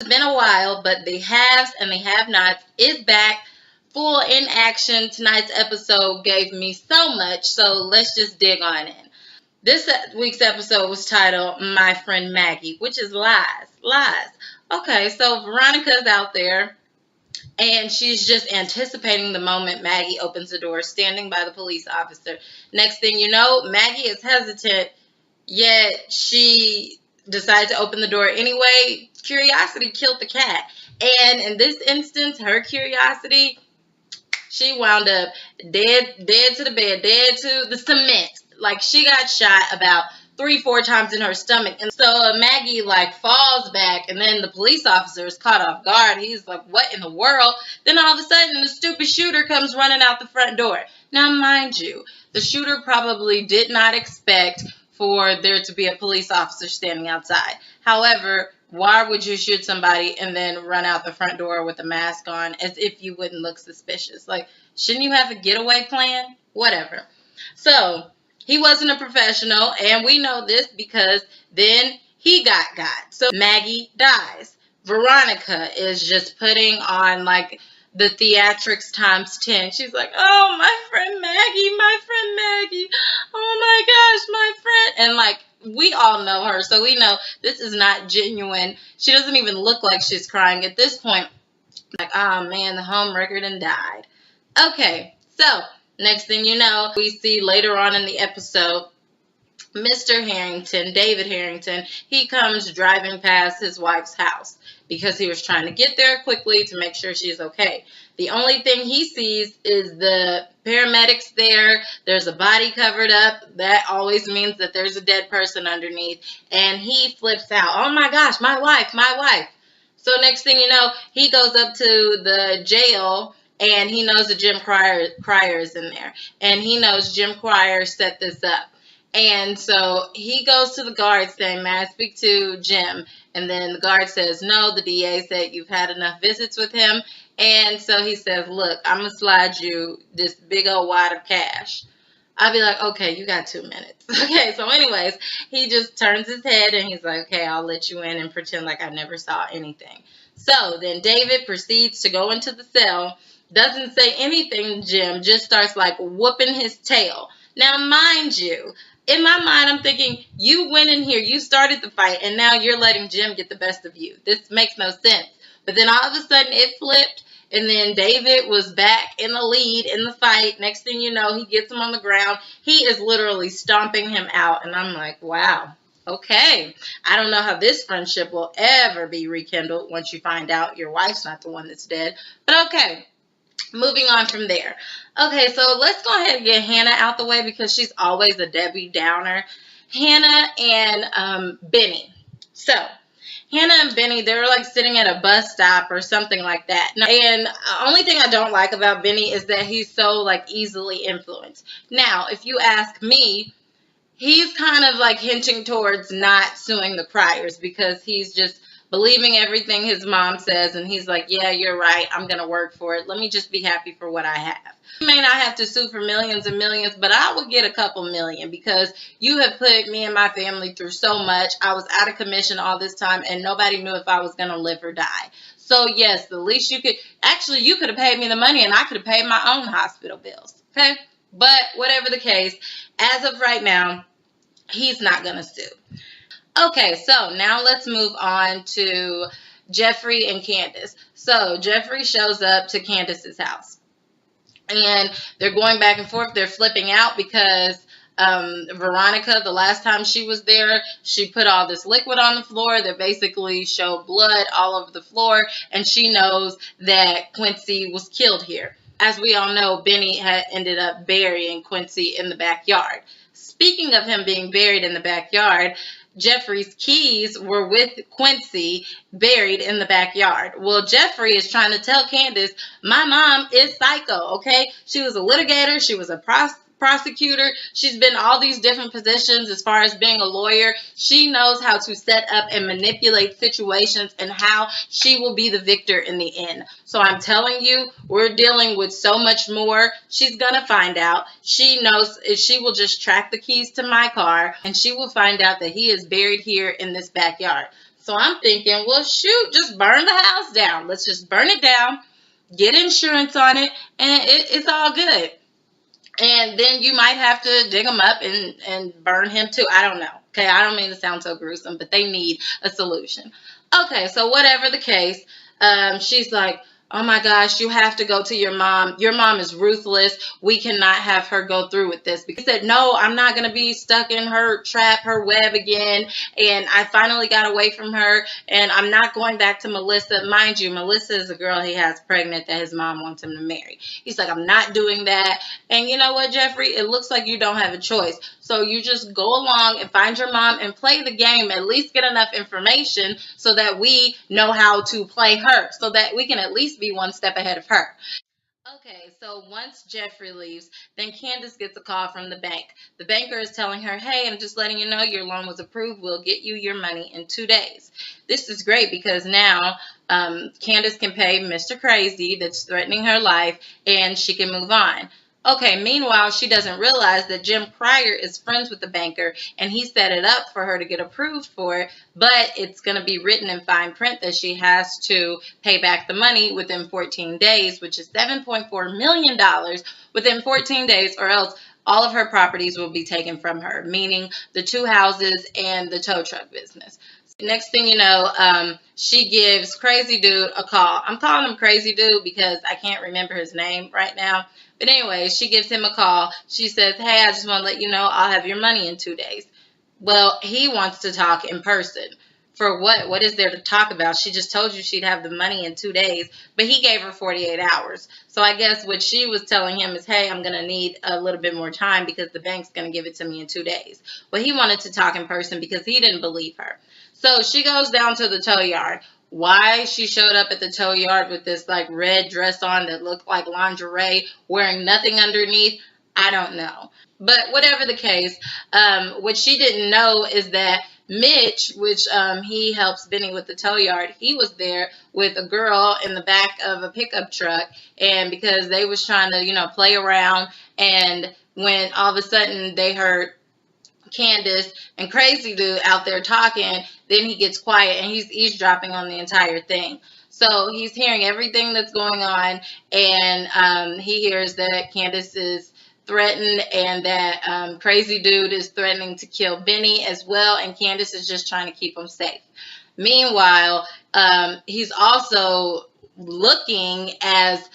It's been a while, but the haves and the have-nots is back, full in action. Tonight's episode gave me so much, so let's just dig on in. This week's episode was titled My Friend Maggie, which is lies. Lies. Okay, so Veronica's out there and she's just anticipating the moment Maggie opens the door, standing by the police officer. Next thing you know, Maggie is hesitant, yet she decides to open the door anyway. Curiosity killed the cat. And in this instance, her curiosity, she wound up dead to the bed, dead to the cement. Like, she got shot about 3-4 times in her stomach. And so Maggie falls back, and then the police officer is caught off guard. He's like, what in the world? Then all of a sudden the stupid shooter comes running out the front door. Now, mind you, the shooter probably did not expect for there to be a police officer standing outside. However, why would you shoot somebody and then run out the front door with a mask on as if you wouldn't look suspicious? Like, shouldn't you have a getaway plan? Whatever. So he wasn't a professional, and we know this because then he got. So Maggie dies. Veronica is just putting on the theatrics times 10. She's like, oh, my friend Maggie. Oh my gosh, my friend. And we all know her, so we know this is not genuine. She doesn't even look like she's crying at this point. Oh man, the home wrecker done died. Okay, so next thing you know, we see later on in the episode, Mr. Harrington, David Harrington, he comes driving past his wife's house because he was trying to get there quickly to make sure she's okay. The only thing he sees is the paramedics there. There's a body covered up. That always means that there's a dead person underneath. And he flips out. Oh my gosh, my wife. So next thing you know, he goes up to the jail, and he knows that Jim Cryer is in there. And he knows Jim Cryer set this up. And so he goes to the guard saying, may I speak to Jim? And then the guard says, no, the DA said you've had enough visits with him. And so he says, look, I'm going to slide you this big old wad of cash. I'll be like, okay, you got 2 minutes. Okay, so anyways, he just turns his head and he's like, okay, I'll let you in and pretend like I never saw anything. So then David proceeds to go into the cell, doesn't say anything to Jim, just starts whooping his tail. Now, mind you, in my mind, I'm thinking, you went in here, you started the fight, and now you're letting Jim get the best of you. This makes no sense. But then all of a sudden, it flipped, and then David was back in the lead in the fight. Next thing you know, he gets him on the ground. He is literally stomping him out, and I'm like, wow, okay. I don't know how this friendship will ever be rekindled once you find out your wife's not the one that's dead. But okay. Moving on from there. Okay, so let's go ahead and get Hannah out the way because she's always a Debbie Downer. Hannah and Benny. So, Hannah and Benny, they're sitting at a bus stop or something like that. And the only thing I don't like about Benny is that he's so easily influenced. Now, if you ask me, he's kind of hinting towards not suing the Cryers because he's just believing everything his mom says, and he's like, yeah, you're right, I'm going to work for it. Let me just be happy for what I have. You may not have to sue for millions and millions, but I would get a couple million because you have put me and my family through so much. I was out of commission all this time, and nobody knew if I was going to live or die. So, yes, the least you could, actually, you could have paid me the money, and I could have paid my own hospital bills, okay? But whatever the case, as of right now, he's not going to sue. Okay, so now let's move on to Jeffrey and Candace. So Jeffrey shows up to Candace's house, and they're going back and forth. They're flipping out because Veronica, the last time she was there, she put all this liquid on the floor that basically showed blood all over the floor, and she knows that Quincy was killed here. As we all know, Benny had ended up burying Quincy in the backyard. Speaking of him being buried in the backyard, Jeffrey's keys were with Quincy buried in the backyard. Well, Jeffrey is trying to tell Candace, my mom is psycho, okay? She was a litigator. She was a prosecutor. She's been all these different positions as far as being a lawyer. She knows how to set up and manipulate situations and how she will be the victor in the end. So I'm telling you, we're dealing with so much more. She's going to find out. She knows if she will just track the keys to my car, and she will find out that he is buried here in this backyard. So I'm thinking, well, shoot, just burn the house down. Let's just burn it down, get insurance on it, and it's all good. And then you might have to dig him up and burn him too. I don't know. Okay, I don't mean to sound so gruesome, but they need a solution. Okay, so whatever the case, she's like, oh my gosh, you have to go to your mom. Your mom is ruthless. We cannot have her go through with this. Because he said, no, I'm not going to be stuck in her trap, her web again. And I finally got away from her. And I'm not going back to Melissa. Mind you, Melissa is a girl he has pregnant that his mom wants him to marry. He's like, I'm not doing that. And you know what, Jeffrey? It looks like you don't have a choice. So you just go along and find your mom and play the game. At least get enough information so that we know how to play her. So that we can at least be one step ahead of her. Okay, so once Jeffrey leaves, then Candace gets a call from the bank. The banker is telling her, hey, I'm just letting you know your loan was approved. We'll get you your money in 2 days. This is great because now Candace can pay Mr. Crazy that's threatening her life, and she can move on. Okay, meanwhile, she doesn't realize that Jim Pryor is friends with the banker, and he set it up for her to get approved for it, but it's going to be written in fine print that she has to pay back the money within 14 days, which is $7.4 million within 14 days, or else all of her properties will be taken from her, meaning the 2 houses and the tow truck business. Next thing you know, she gives Crazy Dude a call. I'm calling him Crazy Dude because I can't remember his name right now. But anyway, she gives him a call. She says, hey, I just want to let you know I'll have your money in 2 days. Well, he wants to talk in person. For what? What is there to talk about? She just told you she'd have the money in 2 days, but he gave her 48 hours. So I guess what she was telling him is, hey, I'm going to need a little bit more time because the bank's going to give it to me in 2 days. Well, he wanted to talk in person because he didn't believe her. So she goes down to the tow yard. Why she showed up at the tow yard with this like red dress on that looked like lingerie, wearing nothing underneath, I don't know. But whatever the case, what she didn't know is that Mitch, which he helps Benny with the tow yard, he was there with a girl in the back of a pickup truck, and because they was trying to, play around, and when all of a sudden they heard Candace and Crazy Dude out there talking, then he gets quiet and he's eavesdropping on the entire thing. So he's hearing everything that's going on, and he hears that Candace is threatened and that Crazy Dude is threatening to kill Benny as well, and Candace is just trying to keep him safe. Meanwhile, he's also looking as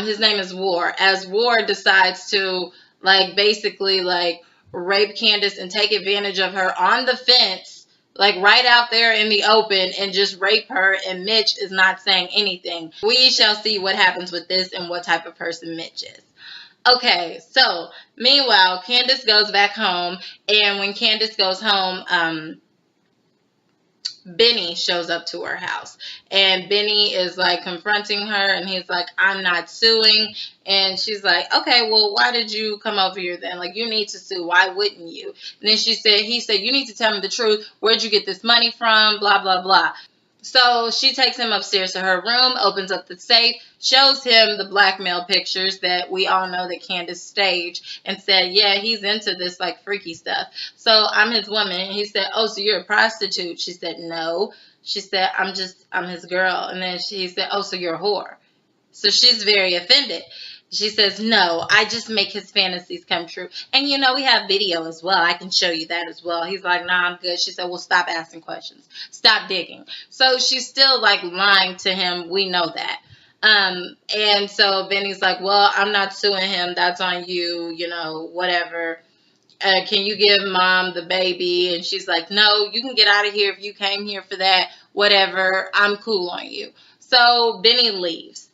his name is War, as War decides to basically rape Candace and take advantage of her on the fence, right out there in the open, and just rape her, and Mitch is not saying anything. We shall see what happens with this and what type of person Mitch is. Okay, so meanwhile, Candace goes back home, and when Candace goes home, Benny shows up to her house, and Benny is confronting her, and he's like, I'm not suing. And she's like, okay, well, why did you come over here then? You need to sue. Why wouldn't you? And then he said, you need to tell me the truth. Where'd you get this money from? Blah, blah, blah. So she takes him upstairs to her room, opens up the safe, shows him the blackmail pictures that we all know that Candace staged, and said, yeah, he's into this freaky stuff. So I'm his woman. And he said, oh, so you're a prostitute? She said, no. She said, I'm his girl. And then he said, oh, so you're a whore. So she's very offended. She says, no, I just make his fantasies come true. And, we have video as well. I can show you that as well. He's like, nah, I'm good. She said, well, stop asking questions. Stop digging. So she's still, lying to him. We know that. And so Benny's like, well, I'm not suing him. That's on you, whatever. Can you give mom the baby? And she's like, no, you can get out of here if you came here for that. Whatever. I'm cool on you. So Benny leaves.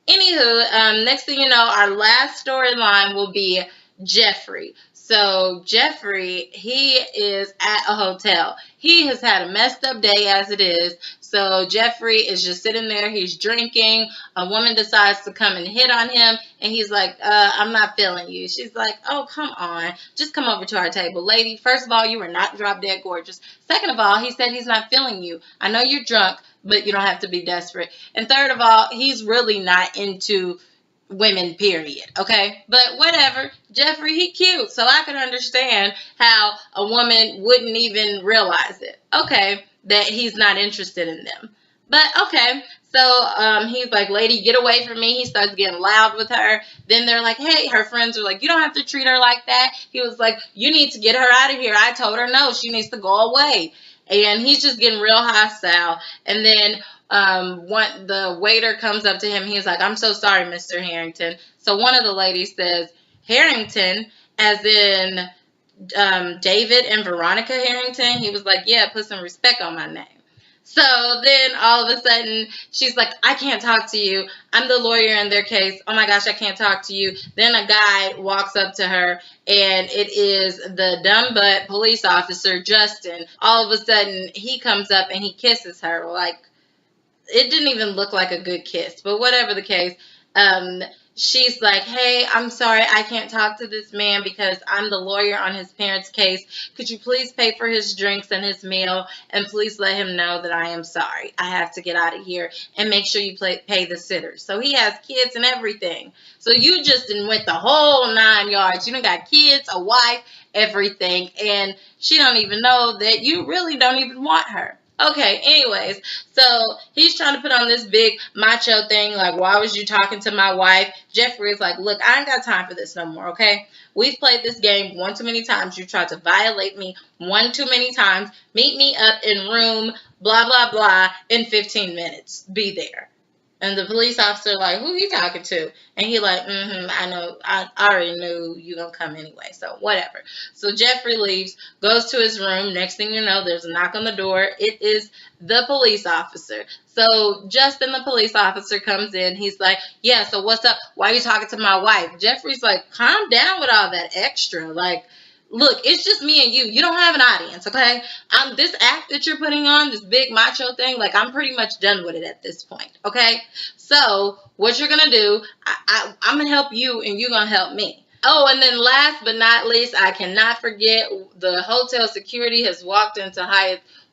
Anywho, next thing you know, our last storyline will be Jeffrey. So Jeffrey, he is at a hotel. He has had a messed up day as it is. So Jeffrey is just sitting there. He's drinking. A woman decides to come and hit on him. And he's like, I'm not feeling you. She's like, oh, come on. Just come over to our table. Lady, first of all, you are not drop dead gorgeous. Second of all, he said he's not feeling you. I know you're drunk, but you don't have to be desperate. And third of all, he's really not into women, period. Okay? But whatever. Jeffrey, he cute. So I can understand how a woman wouldn't even realize it. Okay. that he's not interested in them. But okay, so he's like, lady, get away from me. He starts getting loud with her. Then they're like, hey, her friends are like, you don't have to treat her like that. He was like, you need to get her out of here. I told her no, she needs to go away. And he's just getting real hostile. And then the waiter comes up to him. He's like, I'm so sorry, Mr. Harrington. So one of the ladies says, Harrington, as in David and Veronica Harrington. He was like, yeah, put some respect on my name. So then all of a sudden she's like, I can't talk to you. I'm the lawyer in their case. Oh my gosh, I can't talk to you. Then a guy walks up to her, and it is the dumb butt police officer, Justin. All of a sudden he comes up and he kisses her. Like, it didn't even look like a good kiss, but whatever the case. She's like, hey, I'm sorry, I can't talk to this man because I'm the lawyer on his parents' case. Could you please pay for his drinks and his meal, and please let him know that I am sorry. I have to get out of here, and make sure you pay the sitters. So he has kids and everything. So you just went the whole 9 yards. You done got kids, a wife, everything, and she don't even know that you really don't even want her. Okay, anyways, so he's trying to put on this big macho thing, like, why was you talking to my wife? Jeffrey is like, look, I ain't got time for this no more, okay? We've played this game one too many times. You tried to violate me one too many times. Meet me up in room blah, blah, blah in 15 minutes. Be there. And the police officer like, who he talking to? And he like, I know, I already knew you gonna come anyway, so whatever. So Jeffrey leaves, goes to his room. Next thing you know, there's a knock on the door. It is the police officer. So Justin, the police officer, comes in. He's like, yeah, so what's up? Why are you talking to my wife? Jeffrey's like, calm down with all that extra. Like, look, it's just me and you. You don't have an audience, okay? This act that you're putting on, this big macho thing, like, I'm pretty much done with it at this point, okay? So what you're going to do, I'm going to help you, and you're going to help me. Oh, and then last but not least, I cannot forget, the hotel security has walked into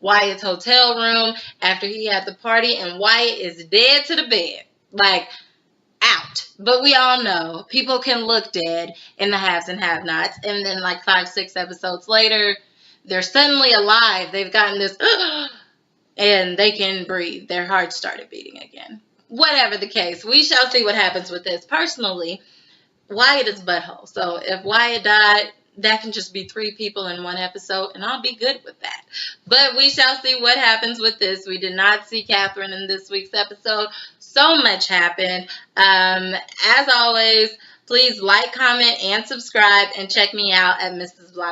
Wyatt's hotel room after he had the party, and Wyatt is dead to the bed. Like, out. But we all know people can look dead in the haves and have-nots, and then like 5-6 episodes later, they're suddenly alive. They've gotten this and they can breathe. Their heart started beating again. Whatever the case, we shall see what happens with this. Personally, Wyatt is butthole. So if Wyatt died, that can just be 3 people in one episode, and I'll be good with that. But we shall see what happens with this. We did not see Catherine in this week's episode. So much happened. As always, please like, comment, and subscribe, and check me out at Mrs. Blog.